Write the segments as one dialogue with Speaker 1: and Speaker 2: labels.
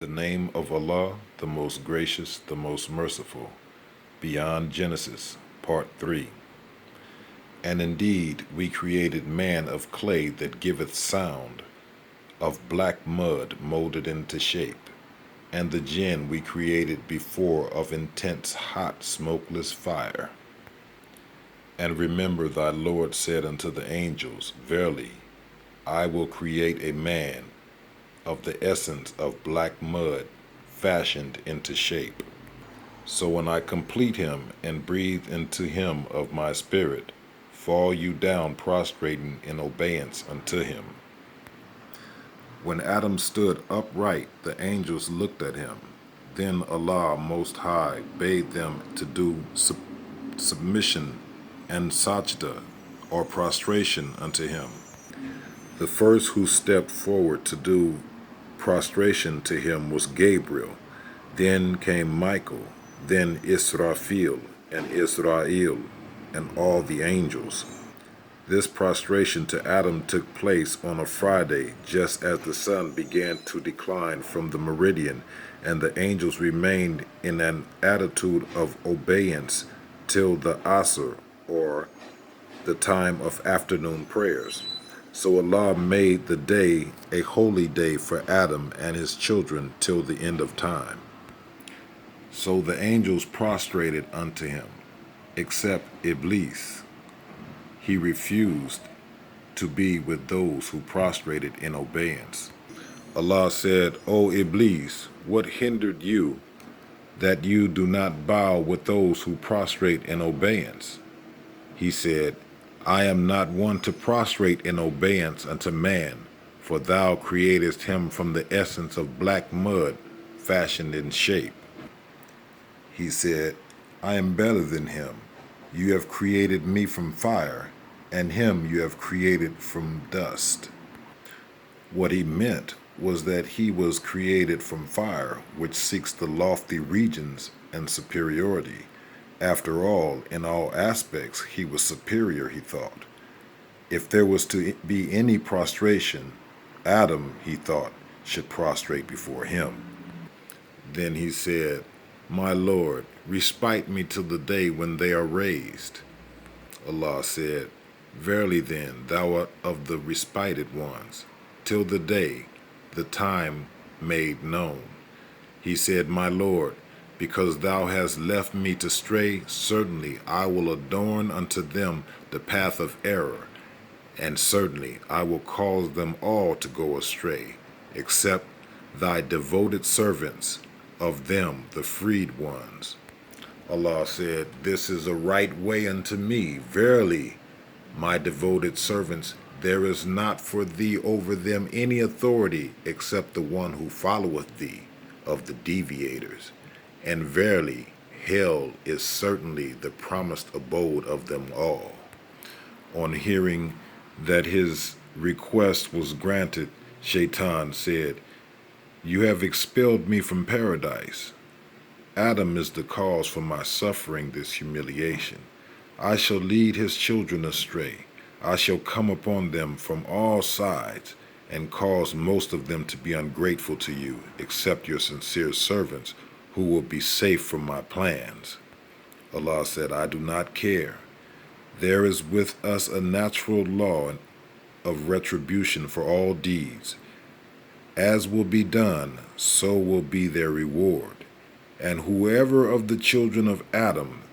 Speaker 1: The name of Allah, the most gracious, the most merciful. Beyond Genesis, Part 3. And indeed we created man of clay that giveth sound, of black mud molded into shape. And the jinn we created before of intense hot smokeless fire. And remember thy Lord said unto the angels, Verily, I will create a man of the essence of black mud fashioned into shape. So when I complete him and breathe into him of my spirit, fall you down prostrating in obedience unto him. When Adam stood upright, the angels looked at him. Then Allah Most High bade them to do submission and sajda, or prostration, unto him. The first who stepped forward to do prostration to him was Gabriel. Then came Michael, then Israfil and Israel, and all the angels. This prostration to Adam took place on a Friday, just as the sun began to decline from the meridian, and the angels remained in an attitude of obedience till the Asr, or the time of afternoon prayers. So Allah made the day a holy day for Adam and his children till the end of time. So the angels prostrated unto him, except Iblis. He refused to be with those who prostrated in obedience. Allah said, O Iblis, what hindered you that you do not bow with those who prostrate in obedience? He said, I am not one to prostrate in obedience unto man, for thou createst him from the essence of black mud, fashioned in shape. He said, I am better than him. You have created me from fire, and him you have created from dust. What he meant was that he was created from fire, which seeks the lofty regions and superiority. After all, in all aspects, he was superior, he thought. If there was to be any prostration, Adam, he thought, should prostrate before him. Then he said, My Lord, respite me till the day when they are raised. Allah said, Verily then, thou art of the respited ones, till the day, the time made known. He said, My Lord, because thou hast left me to stray, certainly I will adorn unto them the path of error, and certainly I will cause them all to go astray, except thy devoted servants, of them the freed ones. Allah said, This is a right way unto me. Verily, my devoted servants, there is not for thee over them any authority except the one who followeth thee, of the deviators. And verily, hell is certainly the promised abode of them all. On hearing that his request was granted, Shaitan said, You have expelled me from paradise. Adam is the cause for my suffering this humiliation. I shall lead his children astray. I shall come upon them from all sides, and cause most of them to be ungrateful to you, except your sincere servants, who will be safe from my plans. Allah said, I do not care. There is with us a natural law of retribution for all deeds. As will be done, so will be their reward. And whoever of the children of Adam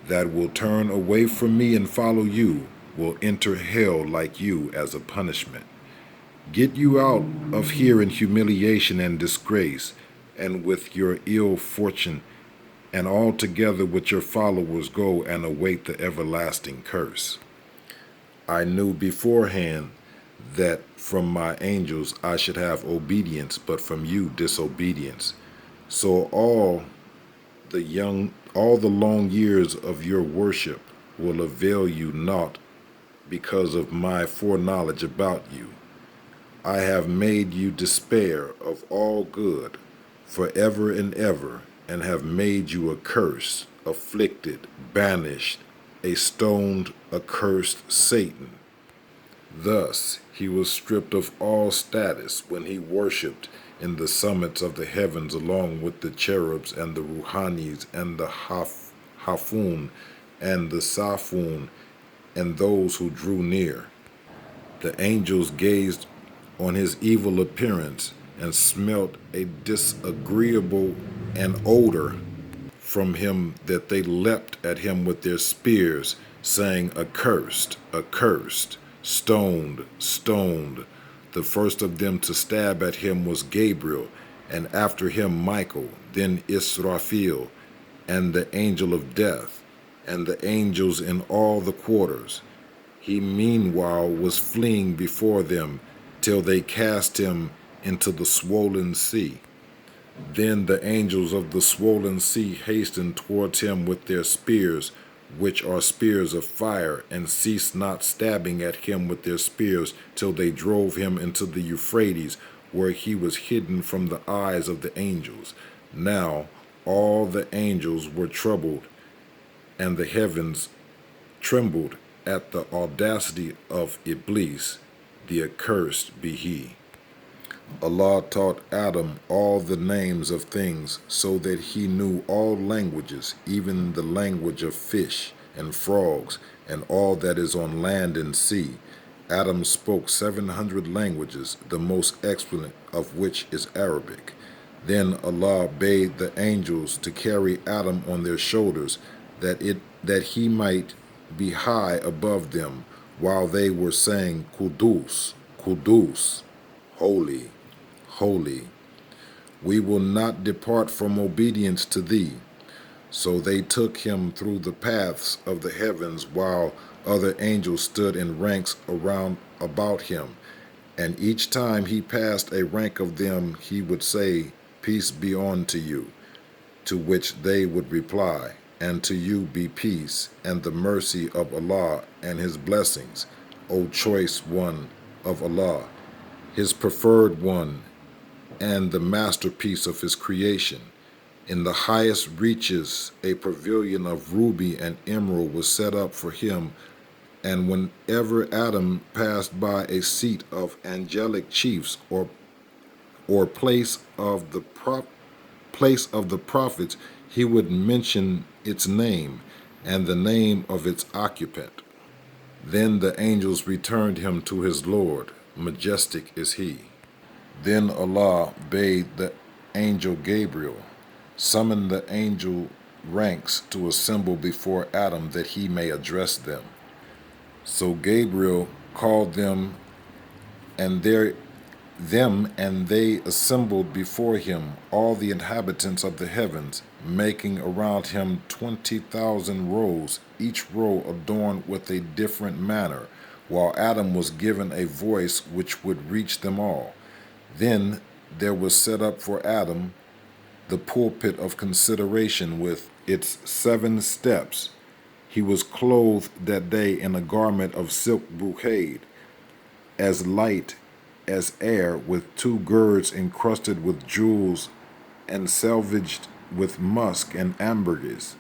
Speaker 1: that will turn away from me and follow you will enter hell like you as a punishment. Get you out of here in humiliation and disgrace, and with your ill fortune, and all together with your followers go and await the everlasting curse. I knew beforehand that from my angels I should have obedience, but from you disobedience. So all the long years of your worship will avail you naught because of my foreknowledge about you. I have made you despair of all good forever and ever, and have made you a curse, afflicted, banished, a stoned, accursed Satan. Thus he was stripped of all status when he worshipped in the summits of the heavens, along with the cherubs and the Ruhanis and the Hafun and the Safun and those who drew near. The angels gazed on his evil appearance and smelt a disagreeable an odor from him, that they leapt at him with their spears, saying, Accursed, accursed, stoned, stoned. The first of them to stab at him was Gabriel, and after him Michael, then Israfil, and the angel of death, and the angels in all the quarters. He meanwhile was fleeing before them, till they cast him into the swollen sea. Then the angels of the swollen sea hastened towards him with their spears, which are spears of fire, and ceased not stabbing at him with their spears, till they drove him into the Euphrates, where he was hidden from the eyes of the angels. Now all the angels were troubled, and the heavens trembled at the audacity of Iblis, the accursed be he. Allah taught Adam all the names of things, so that he knew all languages, even the language of fish and frogs, and all that is on land and sea. Adam spoke 700 languages, the most excellent of which is Arabic. Then Allah bade the angels to carry Adam on their shoulders, that he might be high above them, while they were saying, Kudus, Kudus, holy, holy. We will not depart from obedience to thee. So they took him through the paths of the heavens, while other angels stood in ranks around about him. And each time he passed a rank of them, he would say, Peace be unto you. To which they would reply, And to you be peace, and the mercy of Allah, and his blessings, O choice one of Allah, his preferred one, and the masterpiece of his creation. In the highest reaches, a pavilion of ruby and emerald was set up for him, and whenever Adam passed by a seat of angelic chiefs, or place of the prophets, he would mention its name and the name of its occupant. Then the angels returned him to his Lord. Majestic is he. Then Allah bade the angel Gabriel summon the angel ranks to assemble before Adam, that he may address them. So Gabriel called them, and they assembled before him, all the inhabitants of the heavens, making around him 20,000 rows, each row adorned with a different manner, while Adam was given a voice which would reach them all. Then there was set up for Adam the pulpit of consideration with its 7 steps. He was clothed that day in a garment of silk brocade, as light as air, with 2 girds encrusted with jewels and selvaged with musk and ambergris,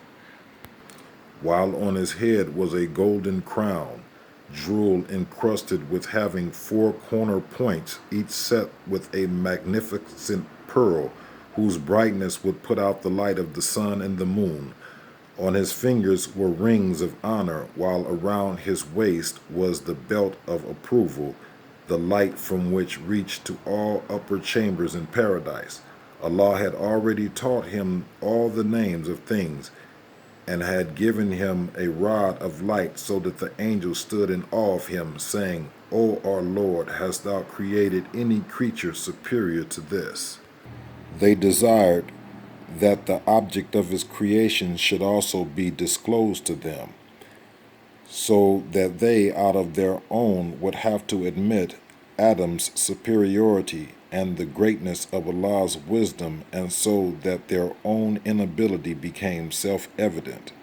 Speaker 1: while on his head was a golden crown, jewel encrusted with, having 4 corner points, each set with a magnificent pearl, whose brightness would put out the light of the sun and the moon. On his fingers were rings of honor, while around his waist was the belt of approval, the light from which reached to all upper chambers in paradise. Allah had already taught him all the names of things, and had given him a rod of light, so that the angels stood in awe of him, saying, O our Lord, hast thou created any creature superior to this? They desired that the object of his creation should also be disclosed to them, so that they out of their own would have to admit Adam's superiority and the greatness of Allah's wisdom, and so that their own inability became self-evident.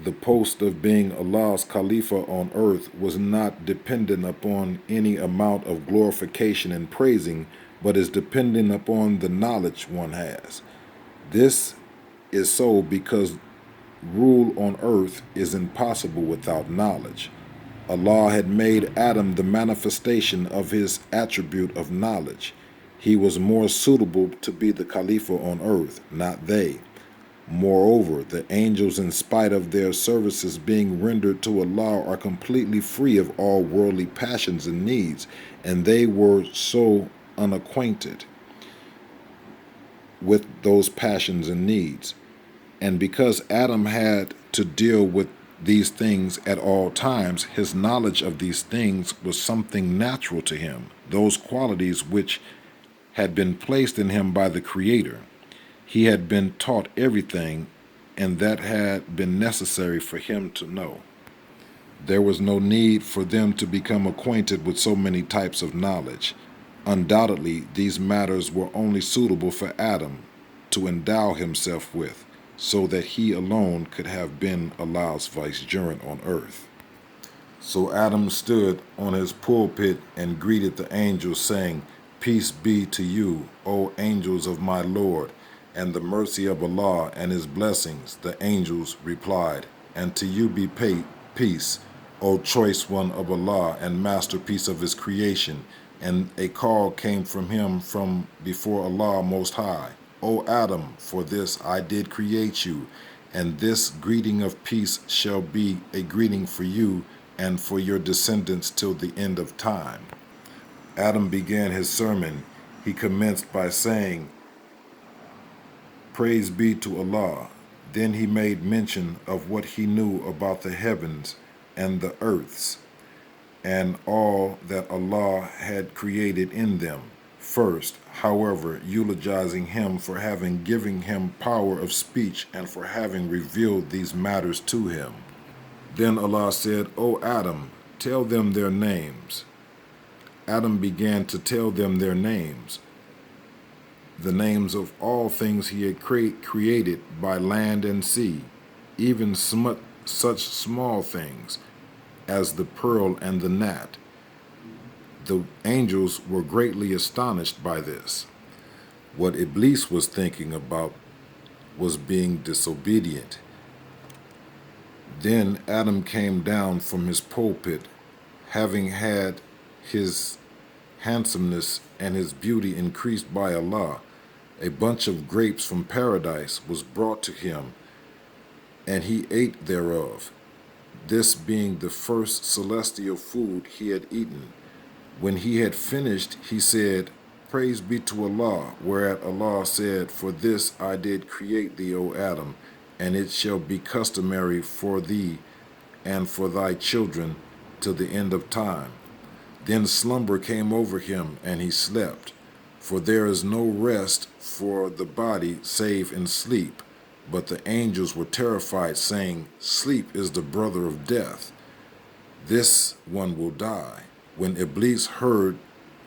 Speaker 1: The post of being Allah's Khalifa on earth was not dependent upon any amount of glorification and praising, but is dependent upon the knowledge one has. This is so because rule on earth is impossible without knowledge. Allah had made Adam the manifestation of his attribute of knowledge. He was more suitable to be the Khalifa on earth, not they. Moreover, the angels, in spite of their services being rendered to Allah, are completely free of all worldly passions and needs, and they were so unacquainted with those passions and needs. And because Adam had to deal with these things at all times, his knowledge of these things was something natural to him, those qualities which had been placed in him by the Creator. He had been taught everything, and that had been necessary for him to know. There was no need for them to become acquainted with so many types of knowledge. Undoubtedly, these matters were only suitable for Adam to endow himself with, so that he alone could have been Allah's vicegerent on earth. So Adam stood on his pulpit and greeted the angels, saying, "Peace be to you, O angels of my Lord, and the mercy of Allah and his blessings." The angels replied, "And to you be peace, O choice one of Allah and masterpiece of his creation." And a call came from him from before Allah Most High, "O Adam, for this I did create you, and this greeting of peace shall be a greeting for you and for your descendants till the end of time." Adam began his sermon. He commenced by saying, "Praise be to Allah." Then he made mention of what he knew about the heavens and the earths, and all that Allah had created in them. First, however, eulogizing him for having given him power of speech and for having revealed these matters to him. Then Allah said, "O Adam, tell them their names." Adam began to tell them their names, the names of all things he had created by land and sea, even such small things as the pearl and the gnat. The angels were greatly astonished by this. What Iblis was thinking about was being disobedient. Then Adam came down from his pulpit, having had his handsomeness and his beauty increased by Allah. A bunch of grapes from paradise was brought to him, and he ate thereof, this being the first celestial food he had eaten. When he had finished, he said, "Praise be to Allah," whereat Allah said, "For this I did create thee, O Adam, and it shall be customary for thee and for thy children till the end of time." Then slumber came over him, and he slept. For there is no rest for the body save in sleep. But the angels were terrified, saying, "Sleep is the brother of death. This one will die." When Iblis heard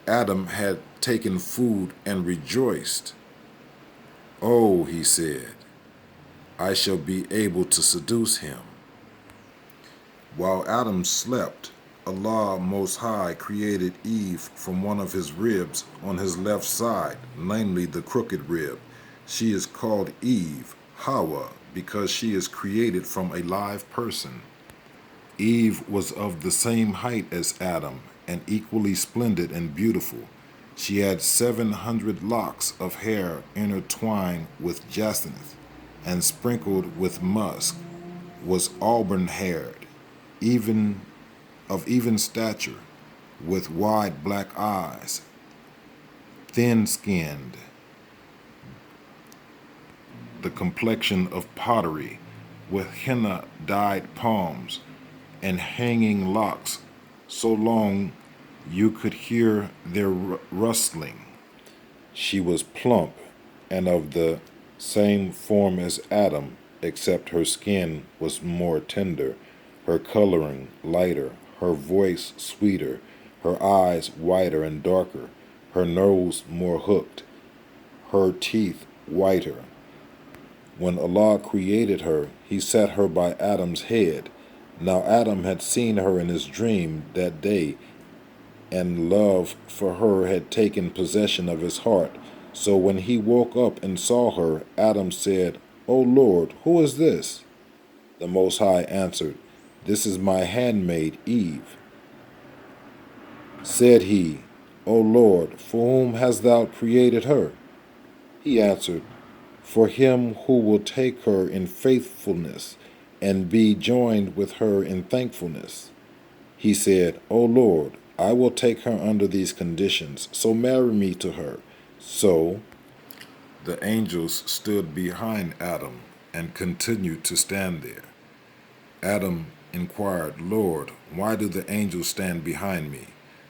Speaker 1: Adam had taken food and rejoiced, "Oh," he said, "I shall be able to seduce him." While Adam slept, Allah Most High created Eve from one of his ribs on his left side, namely the crooked rib. She is called Eve, Hawa, because she is created from a live person. Eve was of the same height as Adam, and equally splendid and beautiful. She had 700 locks of hair intertwined with jacinth, and sprinkled with musk, was auburn-haired, of even stature, with wide black eyes, thin-skinned, the complexion of pottery, with henna-dyed palms, and hanging locks so long you could hear their rustling. She was plump and of the same form as Adam, except her skin was more tender, her coloring lighter, her voice sweeter, her eyes whiter and darker, her nose more hooked, her teeth whiter. When Allah created her, he set her by Adam's head. Now Adam had seen her in his dream that day, and love for her had taken possession of his heart. So when he woke up and saw her, Adam said, "O Lord, who is this?" The Most High answered, "This is my handmaid Eve." Said he, O Lord, for whom hast thou created her? He answered, For him who will take her in faithfulness and be joined with her in thankfulness. He said, O Lord, I will take her under these conditions, so marry me to her. So the angels stood behind Adam and continued to stand there. Adam inquired, Lord, why do the angels stand behind me?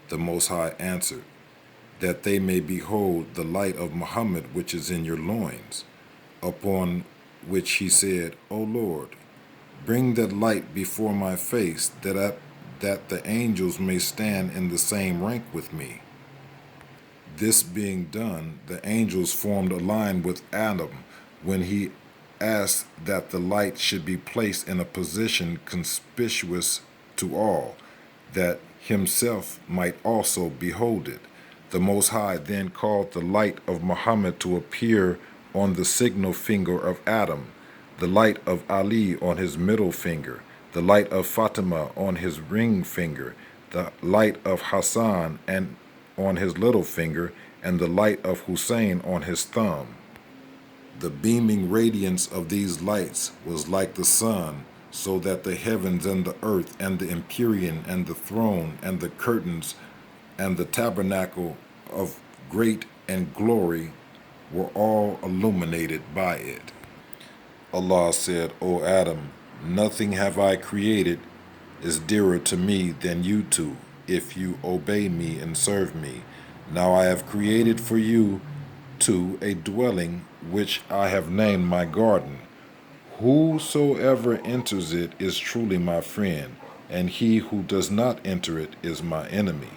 Speaker 1: The Most High answered, That they may behold the light of Muhammad which is in your loins. Upon which he said, O Lord, bring that light before my face, that the angels may stand in the same rank with me. This being done, the angels formed a line with Adam when he asked that the light should be placed in a position conspicuous to all, that himself might also behold it. The Most High then called the light of Muhammad to appear on the signal finger of Adam, the light of Ali on his middle finger, the light of Fatima on his ring finger, the light of Hassan and on his little finger, and the light of Hussein on his thumb. The beaming radiance of these lights was like the sun, so that the heavens and the earth and the empyrean and the throne and the curtains and the tabernacle of great and glory were all illuminated by it. Allah said, O Adam, nothing have I created is dearer to me than you two, if you obey me and serve me. Now I have created for you two a dwelling which I have named my garden. Whosoever enters it is truly my friend, and he who does not enter it is my enemy.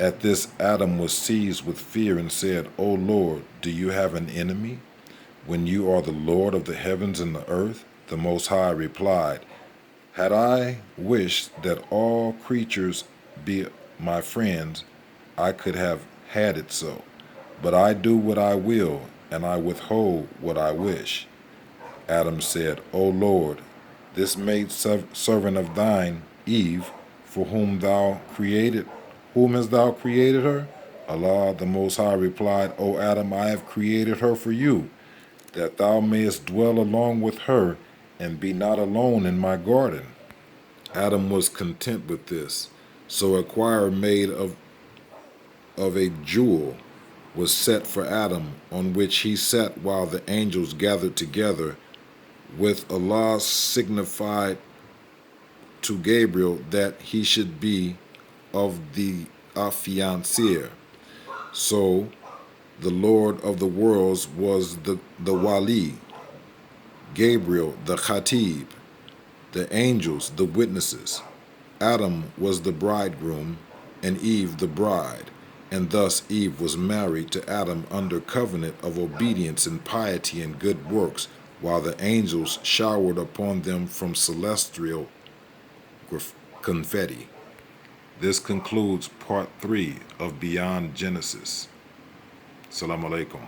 Speaker 1: At this Adam was seized with fear and said, O Lord, do you have an enemy? When you are the Lord of the heavens and the earth? The Most High replied, Had I wished that all creatures be my friends, I could have had it so. But I do what I will, and I withhold what I wish. Adam said, O Lord, this maid servant of thine, Eve, for whom hast thou created her? Allah the Most High replied, O Adam, I have created her for you, that thou mayest dwell along with her, and be not alone in my garden. Adam was content with this, so a choir made of a jewel was set for Adam, on which he sat while the angels gathered together, with Allah signified to Gabriel that he should be of the affiancier. So the Lord of the worlds was the Wali, Gabriel the Khatib, the angels the witnesses. Adam was the bridegroom, and Eve the bride, and thus Eve was married to Adam under covenant of obedience and piety and good works, while the angels showered upon them from celestial confetti. This concludes part 3 of Beyond Genesis. Assalamu alaikum.